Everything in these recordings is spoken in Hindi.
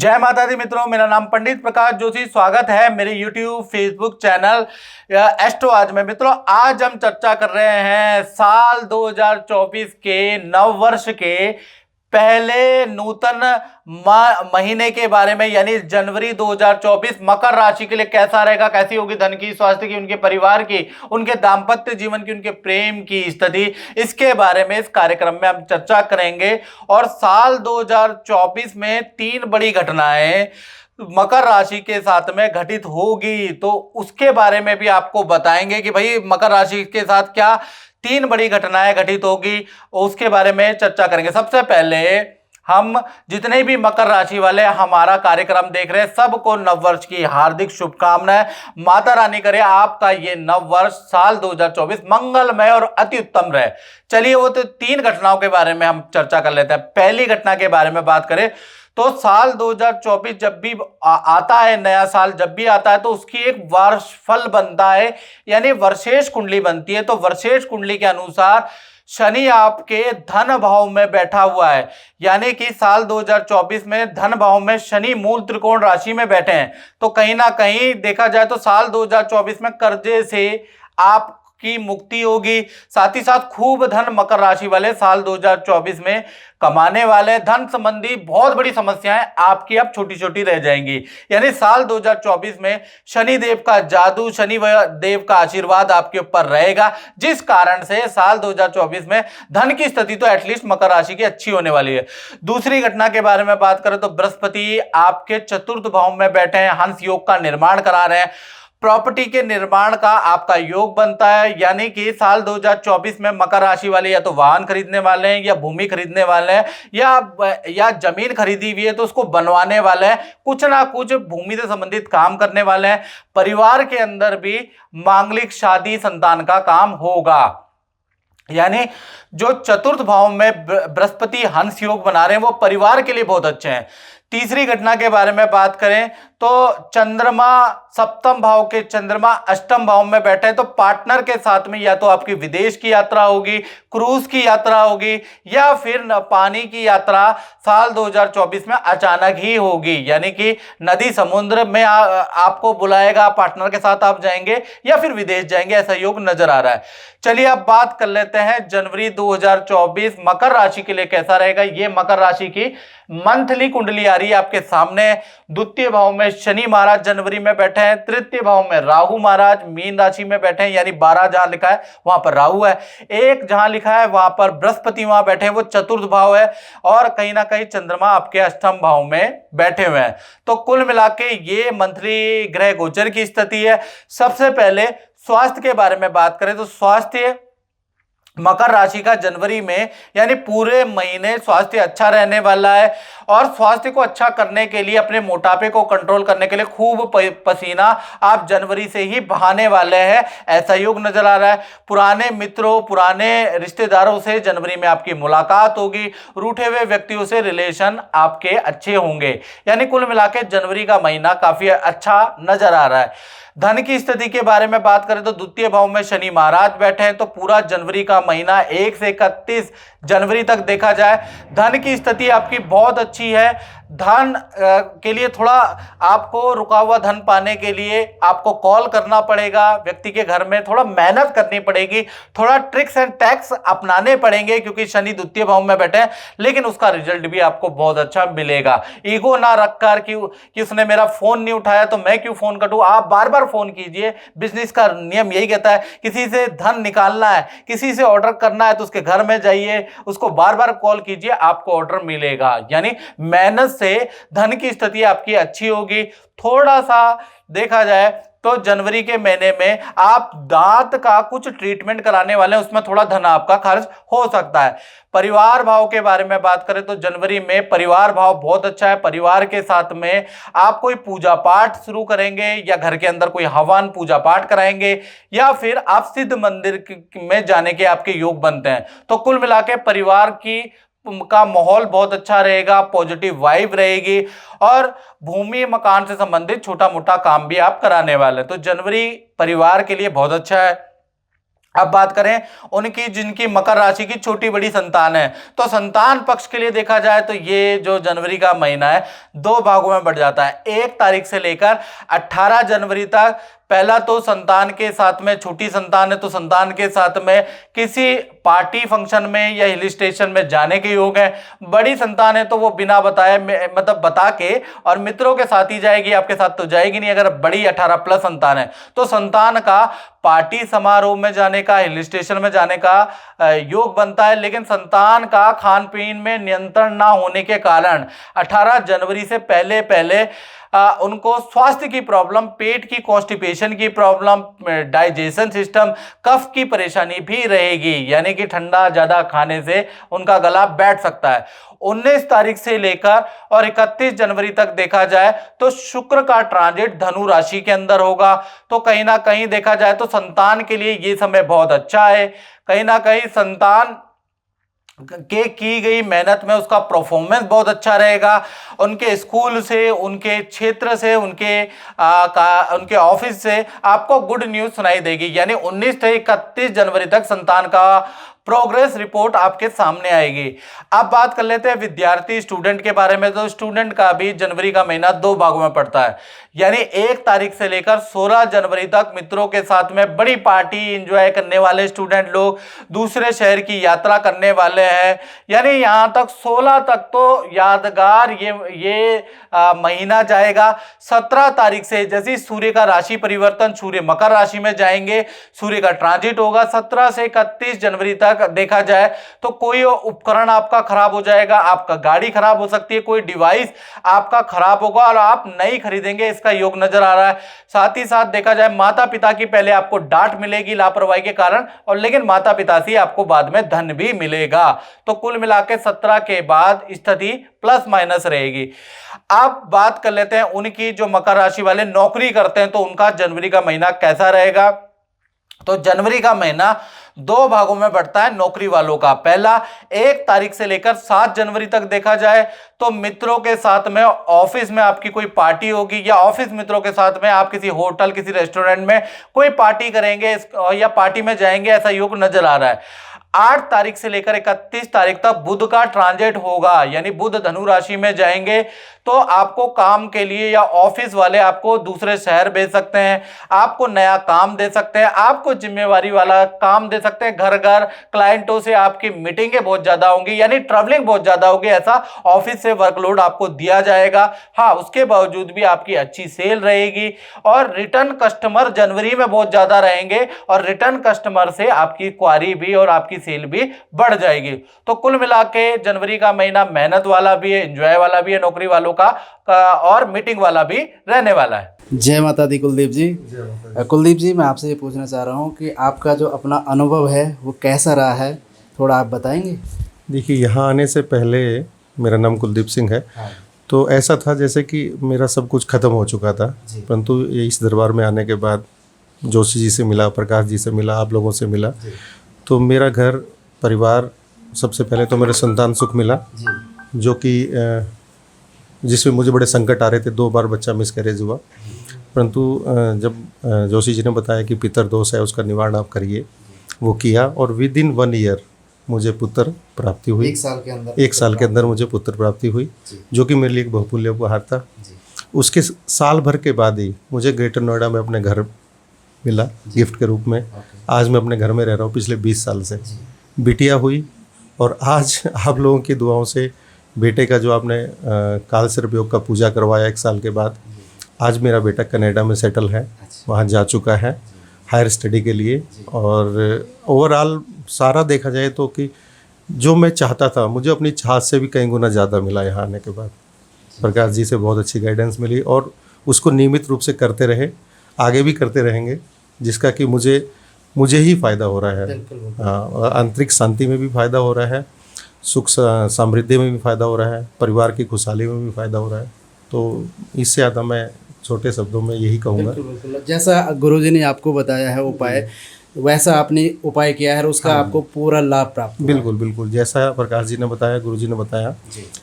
जय माता दी मित्रों, मेरा नाम पंडित प्रकाश जोशी। स्वागत है मेरे YouTube फेसबुक चैनल एस्ट्रो आज में। मित्रों, आज हम चर्चा कर रहे हैं साल 2024 के नव वर्ष के पहले नूतन महीने के बारे में, यानी जनवरी 2024 मकर राशि के लिए कैसा रहेगा, कैसी होगी धन की, स्वास्थ्य की, उनके परिवार की, उनके दाम्पत्य जीवन की, उनके प्रेम की स्थिति, इसके बारे में इस कार्यक्रम में हम चर्चा करेंगे। और साल 2024 में 3 बड़ी घटनाएं मकर राशि के साथ में घटित होगी, तो उसके बारे में भी आपको बताएंगे कि भाई मकर राशि के साथ क्या 3 बड़ी घटनाएं घटित होगी, उसके बारे में चर्चा करेंगे। सबसे पहले हम जितने भी मकर राशि वाले हमारा कार्यक्रम देख रहे हैं, सबको नववर्ष की हार्दिक शुभकामनाएं। माता रानी करे आपका ये नववर्ष साल 2024 मंगलमय और अति उत्तम रहे। चलिए, वो तो 3 घटनाओं के बारे में हम चर्चा कर लेते हैं। पहली घटना के बारे में बात करें तो साल 2024 जब भी आता है, नया साल जब भी आता है, तो उसकी एक वर्षफल बनता है, यानी वर्षेश कुंडली बनती है। तो वर्षेश कुंडली के अनुसार शनि आपके धन भाव में बैठा हुआ है, यानी कि साल 2024 में धन भाव में शनि मूल त्रिकोण राशि में बैठे हैं। तो कहीं ना कहीं देखा जाए तो साल 2024 में कर्जे से आप की मुक्ति होगी। साथ ही साथ खूब धन मकर राशि वाले साल 2024 में कमाने वाले। धन संबंधी बहुत बड़ी समस्याएं आपकी अब छोटी छोटी रह जाएंगी। यानी साल 2024 में शनि देव का जादू, शनि देव का आशीर्वाद आपके ऊपर रहेगा, जिस कारण से साल 2024 में धन की स्थिति तो एटलीस्ट मकर राशि की अच्छी होने वाली है। दूसरी घटना के बारे में बात करें तो बृहस्पति आपके चतुर्थ भाव में बैठे हैं, हंस योग का निर्माण करा रहे हैं। प्रॉपर्टी के निर्माण का आपका योग बनता है, यानी कि साल 2024 में मकर राशि वाले या तो वाहन खरीदने वाले हैं, या भूमि खरीदने वाले हैं, या जमीन खरीदी हुई है तो उसको बनवाने वाले हैं। कुछ ना कुछ भूमि से संबंधित काम करने वाले हैं। परिवार के अंदर भी मांगलिक, शादी, संतान का काम होगा। यानी जो चतुर्थ भाव में बृहस्पति हंस योग बना रहे हैं वो परिवार के लिए बहुत अच्छे हैं। तीसरी घटना के बारे में बात करें तो चंद्रमा सप्तम भाव के चंद्रमा अष्टम भाव में बैठे हैं, तो पार्टनर के साथ में या तो आपकी विदेश की यात्रा होगी, क्रूज की यात्रा होगी, या फिर पानी की यात्रा साल 2024 में अचानक ही होगी। यानी कि नदी समुद्र में आपको बुलाएगा, पार्टनर के साथ आप जाएंगे या फिर विदेश जाएंगे, ऐसा योग नजर आ रहा है। चलिए अब बात कर लेते हैं जनवरी 2024 मकर राशि के लिए कैसा रहेगा। ये मकर राशि की मंथली कुंडली आ रही है आपके सामने। द्वितीय भाव में शनि महाराज जनवरी में बैठे हैं, तृतीय भाव में राहु महाराज मीन राशि में बैठे हैं, यानी 12 जहां लिखा है वहां पर राहु है, 1 जहां लिखा है वहां पर बृहस्पति वहां बैठे हैं, वो चतुर्थ भाव है, और कहीं ना कहीं चंद्रमा आपके अष्टम भाव में बैठे हुए हैं। तो कुल मिला के ये मंथली ग्रह गोचर की स्थिति है। सबसे पहले स्वास्थ्य के बारे में बात करें तो स्वास्थ्य मकर राशि का जनवरी में यानी पूरे महीने स्वास्थ्य अच्छा रहने वाला है, और स्वास्थ्य को अच्छा करने के लिए, अपने मोटापे को कंट्रोल करने के लिए खूब पसीना आप जनवरी से ही बहाने वाले हैं, ऐसा योग नजर आ रहा है। पुराने मित्रों, पुराने रिश्तेदारों से जनवरी में आपकी मुलाकात होगी। रूठे हुए व्यक्तियों से रिलेशन आपके अच्छे होंगे। यानी कुल मिला के जनवरी का महीना काफी अच्छा नजर आ रहा है। धन की स्थिति के बारे में बात करें तो द्वितीय भाव में शनि महाराज बैठे हैं, तो पूरा जनवरी का महीना 1 से 31 जनवरी तक देखा जाए धन की स्थिति आपकी बहुत अच्छी है। धन के लिए थोड़ा आपको रुका हुआ धन पाने के लिए आपको कॉल करना पड़ेगा, व्यक्ति के घर में थोड़ा मेहनत करनी पड़ेगी, थोड़ा ट्रिक्स एंड टैक्स अपनाने पड़ेंगे, क्योंकि शनि द्वितीय भाव में बैठे हैं, लेकिन उसका रिजल्ट भी आपको बहुत अच्छा मिलेगा। ईगो ना रखकर कि उसने मेरा फोन नहीं उठाया तो मैं क्यों फोन करूं, आप बार बार फोन कीजिए। बिजनेस का नियम यही कहता है, किसी से धन निकालना है, किसी से ऑर्डर करना है तो उसके घर में जाइए, उसको बार बार कॉल कीजिए, आपको ऑर्डर मिलेगा। यानी मेहनत से धन की स्थिति आपकी अच्छी होगी। थोड़ा सा देखा जाए तो जनवरी के महीने में आप दांत का कुछ ट्रीटमेंट कराने वाले हैं, उसमें थोड़ा धन आपका खर्च हो सकता है। परिवार भाव के बारे में बात करें तो जनवरी में परिवार भाव बहुत अच्छा है। परिवार के साथ में आप कोई पूजा पाठ शुरू करेंगे, या घर के अंदर कोई हवन पूजा पाठ कराएंगे, या फिर आप सिद्ध मंदिर में जाने के आपके योग बनते हैं। तो कुल मिला के परिवार का माहौल बहुत अच्छा रहेगा, पॉजिटिव वाइब रहेगी, और भूमि मकान से संबंधित छोटा मोटा काम भी आप कराने वाले हैं। तो जनवरी परिवार के लिए बहुत अच्छा है। अब बात करें उनकी जिनकी मकर राशि की छोटी बड़ी संतान है, तो संतान पक्ष के लिए देखा जाए तो ये जो जनवरी का महीना है दो भागों में बढ़ जाता है। 1 तारीख से लेकर 18 जनवरी तक पहला तो संतान के साथ में, छोटी संतान है तो संतान के साथ में किसी पार्टी फंक्शन में या हिल स्टेशन में जाने के योग है। बड़ी संतान है तो वो बिना बताए मतलब बता के और मित्रों के साथ ही जाएगी, आपके साथ तो जाएगी नहीं। अगर बड़ी 18+ संतान है तो संतान का पार्टी समारोह में जाने का, हिल स्टेशन में जाने का योग बनता है। लेकिन संतान का खान पीन में नियंत्रण ना होने के कारण 18 जनवरी से पहले पहले उनको स्वास्थ्य की प्रॉब्लम, पेट की कॉन्स्टिपेशन की प्रॉब्लम, डाइजेशन सिस्टम, कफ की परेशानी भी रहेगी, यानी कि ठंडा ज्यादा खाने से उनका गला बैठ सकता है। 19 तारीख से लेकर और 31 जनवरी तक देखा जाए तो शुक्र का ट्रांजिट धनु राशि के अंदर होगा। तो कहीं ना कहीं देखा जाए तो संतान के लिए ये समय बहुत अच्छा है। कहीं ना कहीं संतान के की गई मेहनत में उसका परफॉर्मेंस बहुत अच्छा रहेगा। उनके स्कूल से, उनके क्षेत्र से, उनके ऑफिस से आपको गुड न्यूज़ सुनाई देगी। यानी 19 से 31 जनवरी तक संतान का प्रोग्रेस रिपोर्ट आपके सामने आएगी। अब बात कर लेते हैं विद्यार्थी स्टूडेंट के बारे में। तो स्टूडेंट का भी जनवरी का महीना 2 भागों में पड़ता है, यानी 1 तारीख से लेकर 16 जनवरी तक मित्रों के साथ में बड़ी पार्टी एंजॉय करने वाले स्टूडेंट लोग, दूसरे शहर की यात्रा करने वाले हैं। यानी यहां तक 16 तक तो यादगार ये महीना जाएगा। 17 तारीख से जैसे सूर्य का राशि परिवर्तन, सूर्य मकर राशि में जाएंगे, सूर्य का ट्रांजिट होगा। 17 से 31 जनवरी तक देखा जाए तो कोई उपकरण आपका खराब हो जाएगा, आपका गाड़ी खराब हो सकती है, कोई डिवाइस आपका खराब होगा और आप नई खरीदेंगे, इसका योग नजर आ रहा है। साथ ही साथ देखा जाए माता पिता की पहले आपको डांट मिलेगी लापरवाही के कारण, और लेकिन माता पिता से आपको बाद में धन भी मिलेगा। तो कुल मिलाकर 17 के बाद स्थिति प्लस माइनस रहेगी। अब बात कर लेते हैं उनकी जो मकर राशि वाले नौकरी करते हैं तो उनका जनवरी का महीना कैसा रहेगा। तो जनवरी का महीना 2 भागों में बढ़ता है नौकरी वालों का। पहला 1 तारीख से लेकर 7 जनवरी तक देखा जाए तो मित्रों के साथ में ऑफिस में आपकी कोई पार्टी होगी, या ऑफिस मित्रों के साथ में आप किसी होटल, किसी रेस्टोरेंट में कोई पार्टी करेंगे या पार्टी में जाएंगे, ऐसा योग नजर आ रहा है। 8 तारीख से लेकर 31 तारीख तक बुध का ट्रांजिट होगा, यानी बुध धनु राशि में जाएंगे तो आपको काम के लिए या ऑफिस वाले आपको दूसरे शहर भेज सकते हैं, आपको नया काम दे सकते हैं, आपको जिम्मेवारी वाला काम दे सकते हैं। घर घर क्लाइंटों से आपकी मीटिंगें बहुत ज्यादा होंगी, यानी ट्रैवलिंग बहुत ज्यादा होगी, ऐसा ऑफिस से वर्कलोड आपको दिया जाएगा। हाँ, उसके बावजूद भी आपकी अच्छी सेल रहेगी और रिटर्न कस्टमर जनवरी में बहुत ज्यादा रहेंगे और रिटर्न कस्टमर से आपकी क्वारी भी और आपकी सेल भी बढ़ जाएगी। तो कुल मिला के जनवरी का महीना मेहनत वाला भी है, एंजॉय वाला भी है नौकरी वालों का और मीटिंग वाला भी रहने वाला है। जय माता दी कुलदीप जी। कुलदीप जी, मैं आपसे ये पूछना चाह रहा हूँ कि आपका जो अपना अनुभव है वो कैसा रहा है, थोड़ा आप बताएंगे। देखिए, यहाँ आने से पहले मेरा नाम कुलदीप सिंह है। तो ऐसा था जैसे कि मेरा सब कुछ ख़त्म हो चुका था, परंतु इस दरबार में आने के बाद जोशी जी से मिला, प्रकाश जी से मिला, आप लोगों से मिला, तो मेरा घर परिवार, सबसे पहले तो मेरा संतान सुख मिला, जो कि जिसमें मुझे बड़े संकट आ रहे थे। 2 बार बच्चा मिसकैरेज हुआ, परंतु जब जोशी जी ने बताया कि पितर दोष है, उसका निवारण आप करिए, वो किया और विद इन 1 ईयर मुझे पुत्र प्राप्ति हुई। 1 साल के अंदर मुझे पुत्र प्राप्ति हुई, जो कि मेरे लिए एक बहुमूल्य उपहार था। उसके साल भर के बाद ही मुझे ग्रेटर नोएडा में अपने घर मिला गिफ्ट के रूप में। आज मैं अपने घर में रह रहा हूँ पिछले 20 साल से। बिटिया हुई और आज आप लोगों की दुआओं से बेटे का जो आपने काल सर्प योग का पूजा करवाया 1 साल के बाद, आज मेरा बेटा कनाडा में सेटल है, वहाँ जा चुका है हायर स्टडी के लिए। और ओवरऑल सारा देखा जाए तो कि जो मैं चाहता था मुझे अपनी चाहत से भी कई गुना ज़्यादा मिला यहाँ आने के बाद। प्रकाश जी से बहुत अच्छी गाइडेंस मिली और उसको नियमित रूप से करते रहे, आगे भी करते रहेंगे, जिसका कि मुझे ही फ़ायदा हो रहा है। हाँ, आंतरिक शांति में भी फ़ायदा हो रहा है, सुख समृद्धि में भी फ़ायदा हो रहा है, परिवार की खुशहाली में भी फ़ायदा हो रहा है। तो इससे ज़्यादा मैं छोटे शब्दों में यही कहूँगा। जैसा गुरुजी ने आपको बताया है उपाय, वैसा आपने उपाय किया है और उसका आपको पूरा लाभ प्राप्त। बिल्कुल बिल्कुल, जैसा प्रकाश जी ने बताया, गुरुजी ने बताया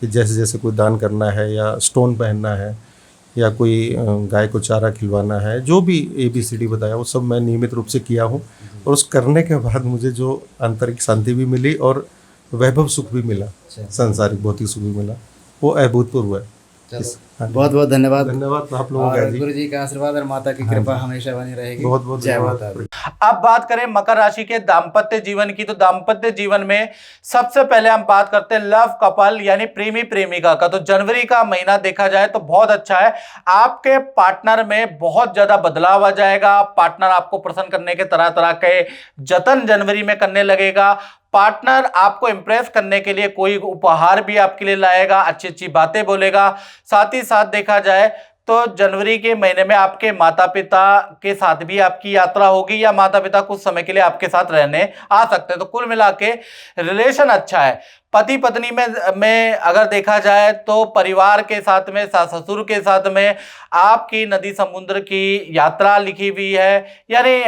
कि जैसे जैसे कोई दान करना है या स्टोन पहनना है या कोई गाय को चारा खिलवाना है, जो भी ABCD बताया वो सब मैं नियमित रूप से किया हूँ। और उस करने के बाद मुझे जो आंतरिक शांति भी मिली और वैभव सुख भी मिला, सांसारिक भौतिक सुख भी मिला, वो अभूतपूर्व है। बहुत बहुत धन्यवाद। धन्यवाद आप लोगों का और जी। गुरु जी का आशीर्वाद और माता की कृपा हमेशा बनी रहेगी। बहुत बहुत जय धन्यवाद। माता दी। अब बात करें मकर राशि के दाम्पत्य जीवन की, तो दाम्पत्य जीवन में सबसे पहले हम बात करते हैं लव कपल यानी प्रेमी प्रेमिका का। तो जनवरी का महीना देखा जाए तो बहुत अच्छा है। आपके पार्टनर में बहुत ज्यादा बदलाव आ जाएगा। पार्टनर आपको प्रसन्न करने के तरह तरह के जतन जनवरी में करने लगेगा। पार्टनर आपको इंप्रेस करने के लिए कोई उपहार भी आपके लिए लाएगा, अच्छी अच्छी बातें बोलेगा। साथ ही साथ देखा जाए तो जनवरी के महीने में आपके माता पिता के साथ भी आपकी यात्रा होगी, या माता पिता कुछ समय के लिए आपके साथ रहने आ सकते हैं। तो कुल मिला के रिलेशन अच्छा है। पति पत्नी में अगर देखा जाए तो परिवार के साथ में, सास ससुर के साथ में आपकी नदी समुद्र की यात्रा लिखी हुई है, यानी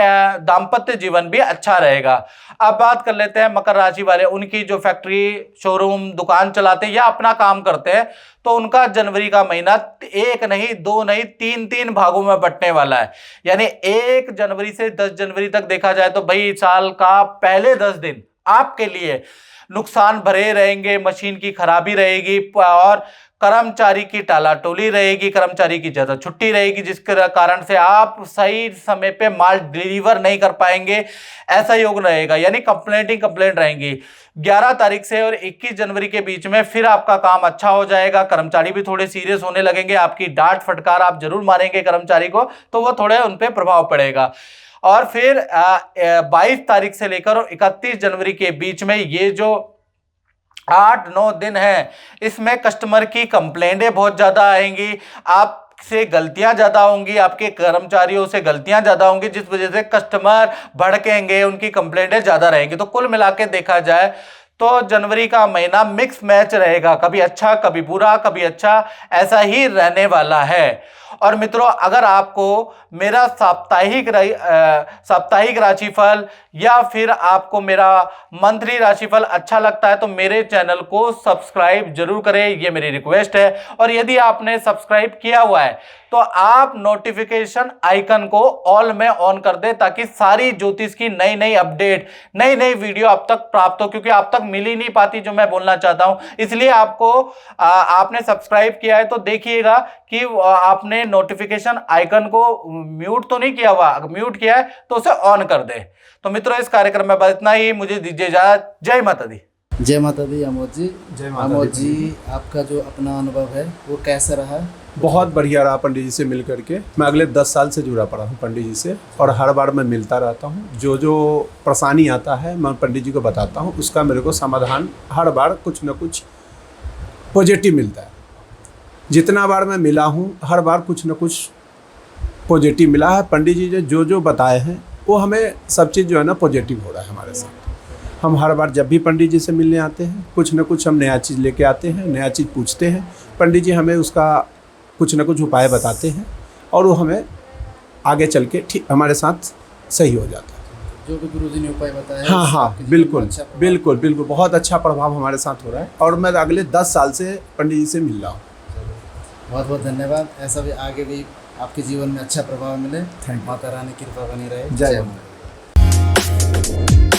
दाम्पत्य जीवन भी अच्छा रहेगा। अब बात कर लेते हैं मकर राशि वाले, उनकी जो फैक्ट्री शोरूम दुकान चलाते हैं या अपना काम करते हैं, तो उनका जनवरी का महीना 1 नहीं 2 नहीं 3 भागों में बंटने वाला है। यानी 1 जनवरी से 10 जनवरी तक देखा जाए तो भाई साल का पहले 10 दिन आपके लिए नुकसान भरे रहेंगे। मशीन की खराबी रहेगी और कर्मचारी की टालाटोली रहेगी, कर्मचारी की ज्यादा छुट्टी रहेगी, जिसके कारण से आप सही समय पे माल डिलीवर नहीं कर पाएंगे, ऐसा योग रहेगा। यानी कंप्लेंट रहेंगी। 11 तारीख से और 21 जनवरी के बीच में फिर आपका काम अच्छा हो जाएगा। कर्मचारी भी थोड़े सीरियस होने लगेंगे। आपकी डांट फटकार आप जरूर मारेंगे कर्मचारी को, तो वो थोड़े उन पे प्रभाव पड़ेगा। और फिर 22 तारीख से लेकर 31 जनवरी के बीच में ये जो 8-9 दिन है, इसमें कस्टमर की कंप्लेंटें बहुत ज़्यादा आएंगी, आपसे गलतियां ज़्यादा होंगी, आपके कर्मचारियों से गलतियां ज़्यादा होंगी, जिस वजह से कस्टमर भड़केंगे, उनकी कंप्लेंटें ज़्यादा रहेंगी। तो कुल मिला के देखा जाए तो जनवरी का महीना मिक्स मैच रहेगा, कभी अच्छा कभी बुरा कभी अच्छा, ऐसा ही रहने वाला है। और मित्रों, अगर आपको मेरा साप्ताहिक राशिफल या फिर आपको मेरा मंथली राशिफल अच्छा लगता है तो मेरे चैनल को सब्सक्राइब जरूर करें, ये मेरी रिक्वेस्ट है। और यदि आपने सब्सक्राइब किया हुआ है तो आप नोटिफिकेशन आइकन को ऑल में ऑन कर दें, ताकि सारी ज्योतिष की नई नई अपडेट, नई नई वीडियो आप तक प्राप्त हो, क्योंकि आप तक मिल ही नहीं पाती जो मैं बोलना चाहता हूं। इसलिए आपको आपने सब्सक्राइब किया है तो देखिएगा कि आपने नोटिफिकेशन आइकन को म्यूट तो नहीं किया हुआ, अगर म्यूट किया है तो उसे ऑन कर दे। तो मित्रों, इस कार्यक्रम में बस इतना ही, मुझे दीजिए इजाजत। जय माता दी। जय माता दी। अमोद जी, जय माता अमोद जी, आपका जो अपना अनुभव है वो कैसा रहा? बहुत बढ़िया रहा पंडित जी से मिल करके। मैं अगले 10 साल से जुड़ा पड़ा हूँ पंडित जी से, और हर बार मैं मिलता रहता हूँ। जो जो परेशानी आता है मैं पंडित जी को बताता हूँ, उसका मेरे को समाधान हर बार कुछ न कुछ पॉजिटिव मिलता है। जितना बार मैं मिला हूँ हर बार कुछ न कुछ पॉजिटिव मिला है। पंडित जी जो जो बताए हैं वो हमें सब चीज़ जो है ना पॉजिटिव हो रहा है हमारे साथ। हम हर बार जब भी पंडित जी से मिलने आते हैं कुछ न कुछ हम नया चीज़ लेके आते हैं, नया चीज़ पूछते हैं। पंडित जी हमें उसका कुछ न कुछ उपाय बताते हैं और वो हमें आगे चल के ठीक हमारे साथ सही हो जाता है। जो भी गुरुजी ने उपाय बताया, हाँ हाँ, आपके जीवन में बिल्कुल अच्छा प्रभाव- बिल्कुल बिल्कुल, बहुत अच्छा प्रभाव हमारे साथ हो रहा है। और मैं अगले 10 साल से पंडित जी से मिल रहा हूँ। बहुत बहुत धन्यवाद। ऐसा भी आगे भी आपके जीवन में अच्छा प्रभाव मिले। Thank you. माता रानी की कृपा बनी रहे। जय माता दी।